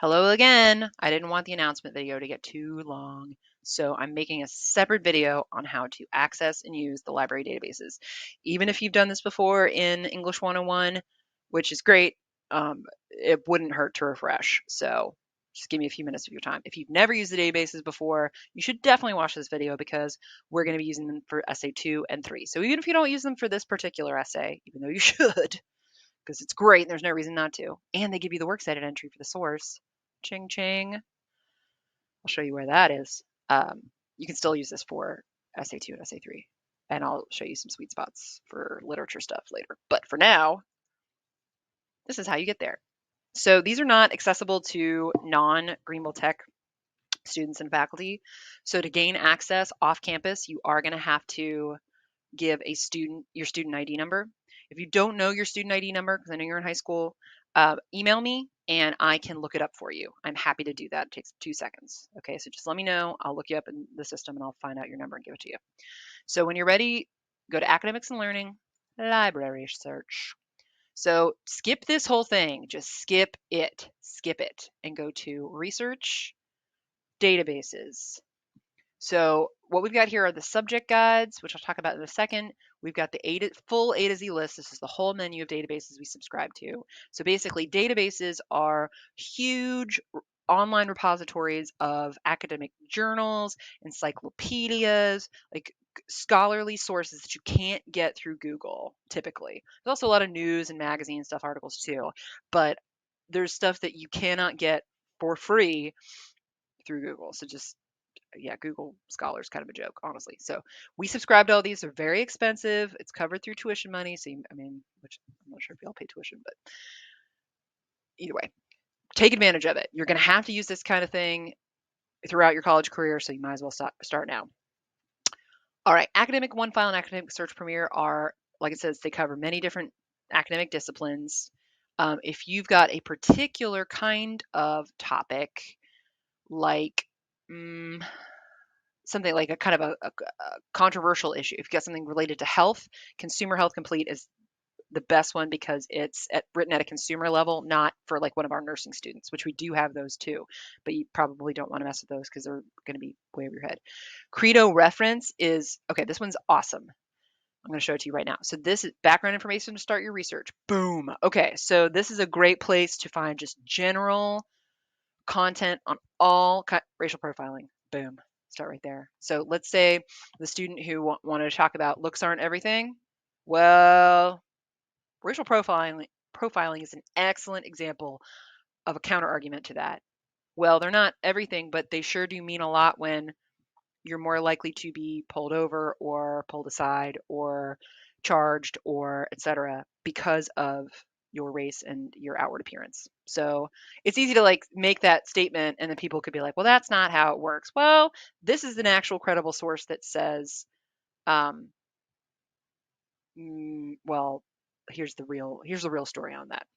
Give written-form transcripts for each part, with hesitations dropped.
Hello again. I didn't want the announcement video to get too long, so I'm making a separate video on how to access and use the library databases. Even if you've done this before in English 101, which is great, it wouldn't hurt to refresh. So just give me a few minutes of your time. If you've never used the databases before, you should definitely watch this video because we're going to be using them for essay 2 and 3. So even if you don't use them for this particular essay, even though you should, because it's great and there's no reason not to, and they give you the works cited entry for the source. Ching ching. I'll show you where that is. You can still use this for essay 2 and essay 3. And I'll show you some sweet spots for literature stuff later. But for now, this is how you get there. So these are not accessible to non-Greenville Tech students and faculty. So to gain access off campus, you are going to have to give a student your student ID number. If you don't know your student ID number, because I know you're in high school, email me and I can look it up for you. I'm happy to do that. It takes 2 seconds. Okay, so just let me know. I'll look you up in the system and I'll find out your number and give it to you. So when you're ready, go to Academics and Learning, Library Search. So skip this whole thing. Just skip it. Skip it and go to Research, Databases. So what we've got here are the subject guides, which I'll talk about in a second. We've got the full A to Z list. This is the whole menu of databases we subscribe to. So basically, databases are huge online repositories of academic journals, encyclopedias, like scholarly sources that you can't get through Google typically. There's also a lot of news and magazine stuff, articles too, but there's stuff that you cannot get for free through Google. So just yeah, Google Scholar is kind of a joke, honestly. So we subscribe to all these. They're very expensive. It's covered through tuition money. So, I mean, which I'm not sure if y'all pay tuition, but either way, take advantage of it. You're going to have to use this kind of thing throughout your college career, so you might as well start now. All right, Academic One File and Academic Search Premier are, like it says, they cover many different academic disciplines. If you've got a particular kind of topic, like something like a kind of a controversial issue. If you've got something related to health, Consumer Health Complete is the best one because it's written at a consumer level, not for like one of our nursing students, which we do have those too, but you probably don't want to mess with those because they're going to be way over your head. Credo reference is, okay, this one's awesome. I'm going to show it to you right now. So this is background information to start your research. Boom. Okay, so this is a great place to find just general content on all racial profiling. Boom. Start right there. So let's say the student who wanted to talk about looks aren't everything. Well, racial profiling is an excellent example of a counter argument to that. Well, they're not everything, but they sure do mean a lot when you're more likely to be pulled over or pulled aside or charged or etc. because of your race and your outward appearance. So it's easy to like make that statement and then people could be like, well, that's not how it works. Well, this is an actual credible source that says, well, here's the real story on that.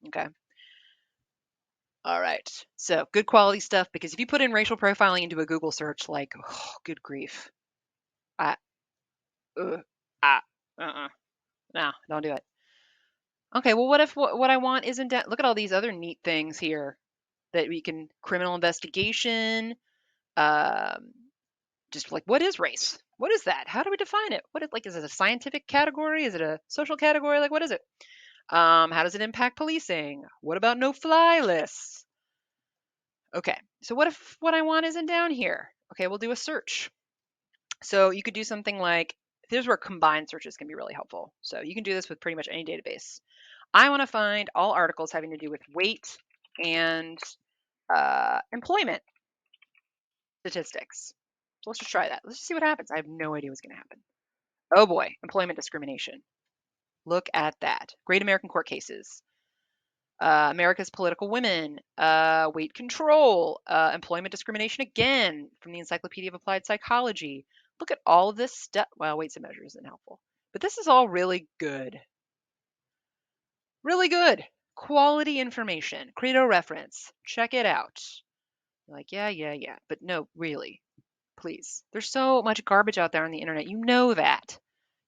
Okay. All right. So good quality stuff, because if you put in racial profiling into a Google search, like, oh, good grief. I, uh, no, don't do it. Okay, well, what if what I want isn't that? Look at all these other neat things here that we can criminal investigation. Um, just like, what is race? What is that? How do we define it? What is, like, is it a scientific category? Is it a social category? Like, what is it? How does it impact policing? What about no-fly lists? Okay, so what if what I want isn't down here? Okay, we'll do a search. So you could do something like, here's where combined searches can be really helpful. So you can do this with pretty much any database. I want to find all articles having to do with weight and employment statistics. So let's just try that. Let's just see what happens. I have no idea what's going to happen. Oh boy, employment discrimination. Look at that. Great American Court Cases. America's Political Women. Weight control. Employment discrimination again from the Encyclopedia of Applied Psychology. Look at all of this stuff. Well, weights and measures isn't helpful. But this is all really good. Really good. Quality information. Credo reference. Check it out. You're like, yeah. But no, really. Please. There's so much garbage out there on the internet. You know that.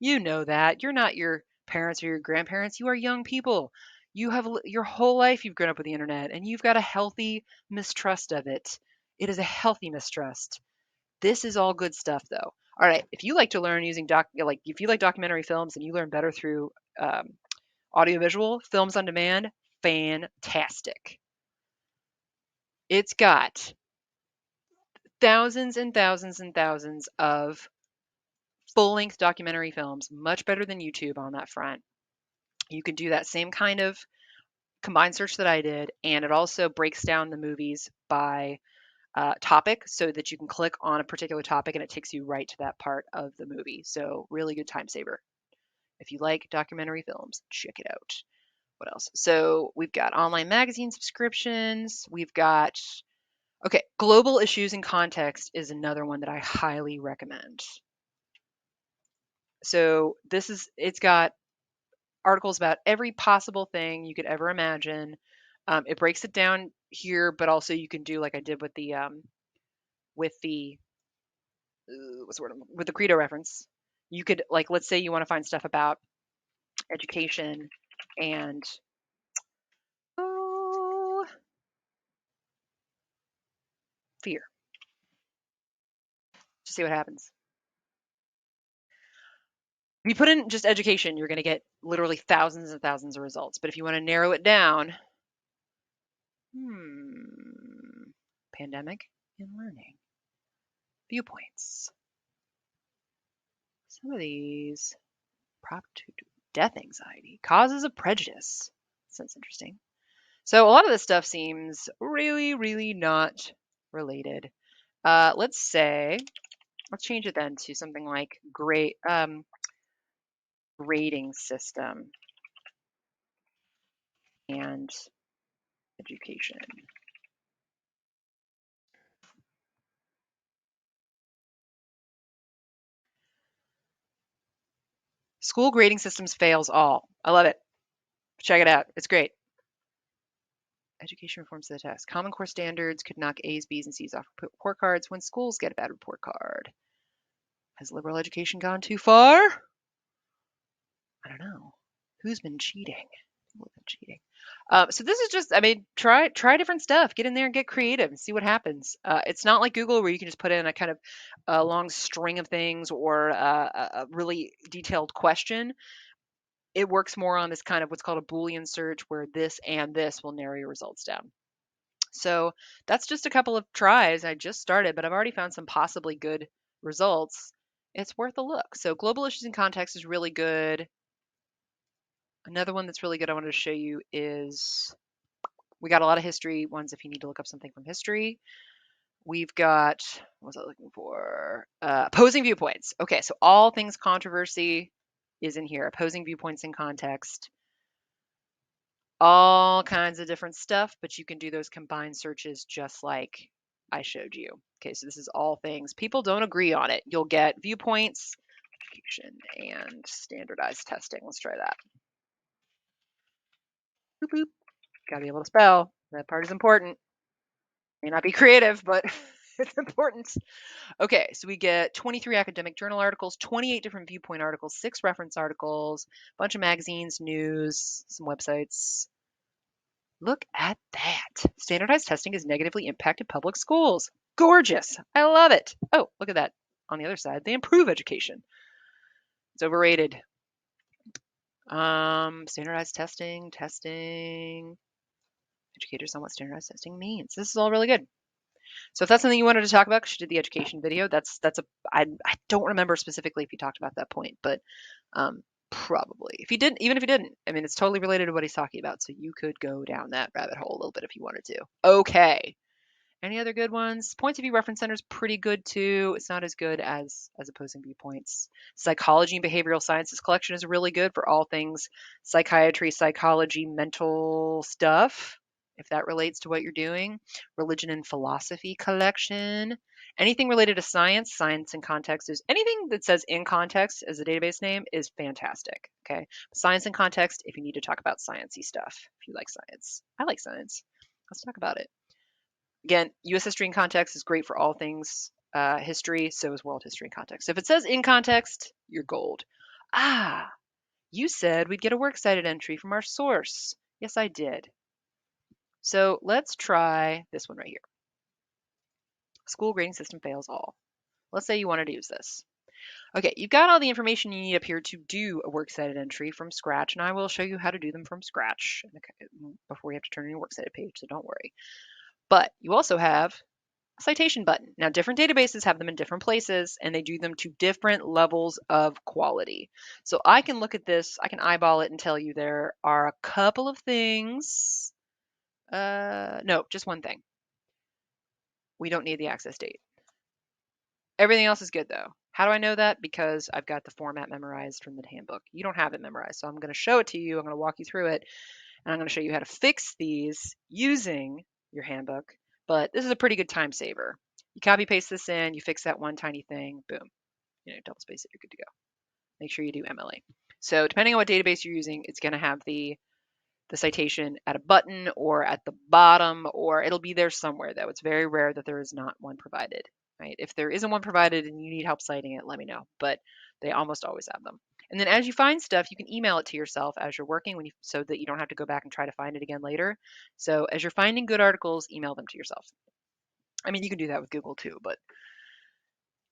You know that. You're not your parents or your grandparents. You are young people. You have your whole life you've grown up with the internet and you've got a healthy mistrust of it. It is a healthy mistrust. This is all good stuff though. All right, if you like to learn using like if you like documentary films and you learn better through audiovisual films on demand, fantastic. It's got thousands and thousands and thousands of full-length documentary films, much better than YouTube on that front. You can do that same kind of combined search that I did, and it also breaks down the movies by topic so that you can click on a particular topic and it takes you right to that part of the movie. So really good time saver. If you like documentary films, check it out. What else? So we've got online magazine subscriptions. We've got, okay, global issues and context is another one that I highly recommend. So it's got articles about every possible thing you could ever imagine. It breaks it down here, but also you can do like I did with the what's the word with the Credo reference. You could like let's say you want to find stuff about education and oh, fear. Just see what happens. If you put in just education, you're going to get literally thousands and thousands of results. But if you want to narrow it down, pandemic and learning, viewpoints. Some of these prop to death anxiety, causes of prejudice. Sounds interesting. So a lot of this stuff seems really, really not related. Let's change it then to something like grading system and education. School grading systems fails all. I love it. Check it out. It's great. Education reforms to the test. Common Core standards could knock A's, B's, and C's off report cards when schools get a bad report card. Has liberal education gone too far? I don't know. Who's been cheating? So this is just, I mean, try different stuff. Get in there and get creative and see what happens. It's not like Google where you can just put in a kind of a long string of things or a really detailed question. It works more on this kind of what's called a Boolean search where this and this will narrow your results down. So that's just a couple of tries. I just started, but I've already found some possibly good results. It's worth a look. So global issues and context is really good. Another one that's really good I wanted to show you is we got a lot of history ones if you need to look up something from history. We've got, what was I looking for? Opposing viewpoints. Okay, so all things controversy is in here. Opposing viewpoints in context. All kinds of different stuff, but you can do those combined searches just like I showed you. Okay, so this is all things. People don't agree on it. You'll get viewpoints, education, and standardized testing. Let's try that. Boop, boop. Gotta be able to spell. That part is important. May not be creative, but it's important. Okay, so we get 23 academic journal articles, 28 different viewpoint articles, 6 reference articles, a bunch of magazines, news, some websites. Look at that. Standardized testing has negatively impacted public schools. Gorgeous. I love it. Oh, look at that. On the other side, they improve education. It's overrated. Standardized testing. Educators on what standardized testing means. This is all really good. So if that's something you wanted to talk about, because you did the education video, I don't remember specifically if you talked about that point, but probably. If you didn't, even if you didn't, I mean, it's totally related to what he's talking about. So you could go down that rabbit hole a little bit if you wanted to. Okay. Any other good ones? Points of View Reference Center is pretty good too. It's not as good as opposing viewpoints. Psychology and Behavioral Sciences collection is really good for all things psychiatry, psychology, mental stuff, if that relates to what you're doing. Religion and Philosophy collection. Anything related to science, science in context is anything that says in context as a database name is fantastic. Okay. Science in context if you need to talk about sciencey stuff. If you like science. I like science. Let's talk about it. Again, U.S. history and context is great for all things history, so is world history and context. So if it says in context, you're gold. Ah, you said we'd get a works cited entry from our source. Yes, I did. So let's try this one right here. School grading system fails all. Let's say you wanted to use this. Okay, you've got all the information you need up here to do a works cited entry from scratch, and I will show you how to do them from scratch before you have to turn in your works cited page, so don't worry. But you also have a citation button. Now, different databases have them in different places, and they do them to different levels of quality. So I can look at this, I can eyeball it and tell you there are a couple of things. No, just one thing. We don't need the access date. Everything else is good though. How do I know that? Because I've got the format memorized from the handbook. You don't have it memorized, so I'm going to show it to you. I'm going to walk you through it, and I'm going to show you how to fix these using your handbook. But this is a pretty good time saver. You copy paste this in, you fix that one tiny thing, boom, double space it, you're good to go. Make sure you do MLA. So depending on what database you're using, it's going to have the citation at a button or at the bottom, or it'll be there somewhere though. It's very rare that there is not one provided, right? If there isn't one provided and you need help citing it, let me know, but they almost always have them. And then as you find stuff, you can email it to yourself as you're working so that you don't have to go back and try to find it again later. So as you're finding good articles, email them to yourself. I mean, you can do that with Google too, but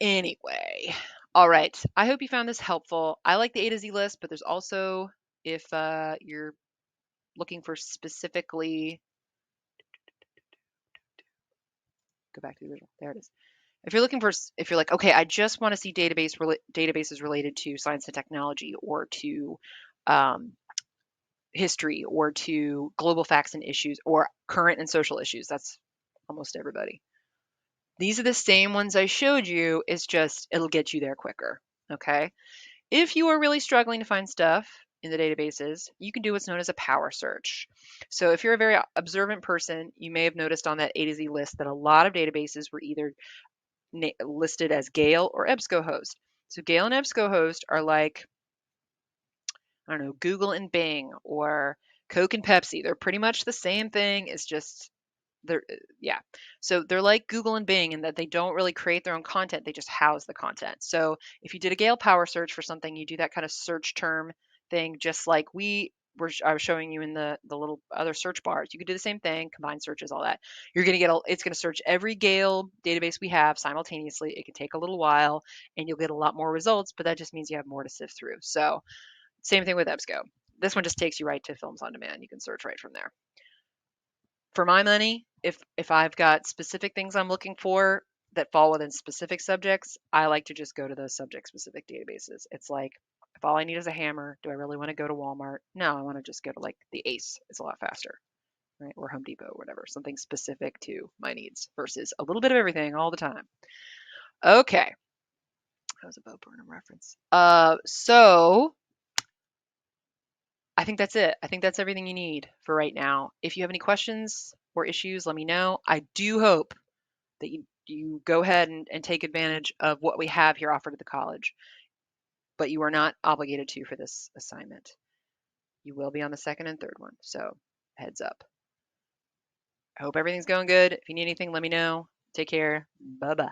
anyway. All right. I hope you found this helpful. I like the A to Z list, but there's also, if you're looking for specifically, go back to the original. There it is. If you're looking for, if you're like, okay, I just want to see databases related to science and technology, or to um, history, or to global facts and issues, or current and social issues. That's almost everybody. These are the same ones I showed you. It's just it'll get you there quicker. Okay. If you are really struggling to find stuff in the databases, you can do what's known as a power search. So if you're a very observant person, you may have noticed on that A to Z list that a lot of databases were either listed as Gale or EBSCOhost. So Gale and EBSCOhost are like, I don't know, Google and Bing, or Coke and Pepsi. They're pretty much the same thing. It's just they're yeah. So they're like Google and Bing in that they don't really create their own content. They just house the content. So if you did a Gale power search for something, you do that kind of search term thing, just like I was showing you in the little other search bars. You could do the same thing, combine searches, all that. You're going to get it's going to search every Gale database we have simultaneously. It can take a little while, and you'll get a lot more results, but that just means you have more to sift through. So same thing with EBSCO. This one just takes you right to Films on Demand. You can search right from there. For my money, if I've got specific things I'm looking for that fall within specific subjects, I like to just go to those subject specific databases. It's like, if all I need is a hammer, do I really want to go to Walmart? No, I want to just go to like the Ace. It's a lot faster, right? Or Home Depot, or whatever, something specific to my needs versus a little bit of everything all the time. Okay. That was a Bo Burnham reference. So I think that's it. I think that's everything you need for right now. If you have any questions or issues, let me know. I do hope that you go ahead and take advantage of what we have here offered at the college, but you are not obligated to for this assignment. You will be on the second and third one, so heads up. I hope everything's going good. If you need anything, let me know. Take care. Bye-bye.